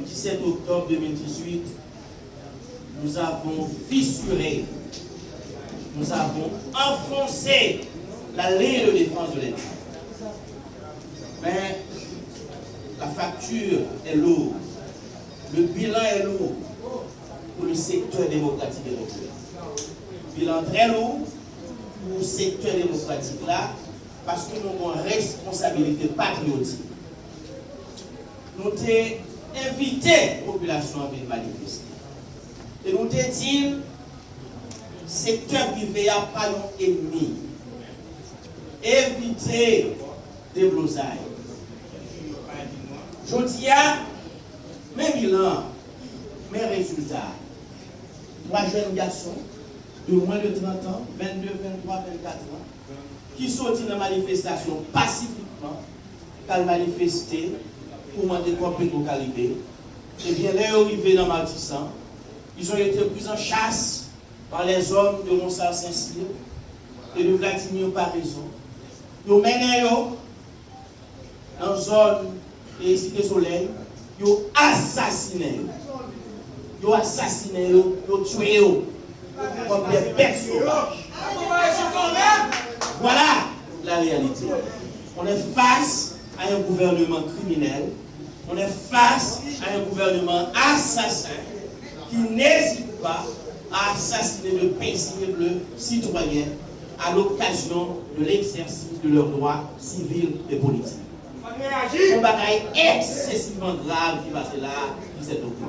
17 octobre 2018, nous avons fissuré, nous avons enfoncé la ligne de défense de l'État. Mais la facture est lourde, le bilan est lourd pour le secteur démocratique et populaire. Bilan très lourd pour le secteur démocratique là, parce que nous avons une responsabilité patriotique. Nous avons invité la population à venir manifester. Et nous avons dit, le secteur privé n'a pas d'ennemi. Évitez des blousailles. Je dis, mes bilans, mes résultats. 3 jeunes garçons de moins de 30 ans, 22, 23, 24 ans, qui sont dans la manifestation pacifiquement, qui ont manifesté pour demander complètement qualité. Et bien, là, ils sont arrivés dans Martissan. Ils ont été pris en chasse par les hommes de Ronsard Saint-Cyr et de Vladimir Paraison. Ils ont mené dans la zone de Cité Soleil, ils ont assassiné. Ils ont assassiné, ils ont tué comme des bêtes sauvages. Voilà la réalité. On est face à un gouvernement criminel, on est face à un gouvernement assassin qui n'hésite pas à assassiner de paisibles citoyens à l'occasion de l'exercice de leurs droits civils et politiques. Un bagage excessivement grave qui passe là, qui s'est occupé.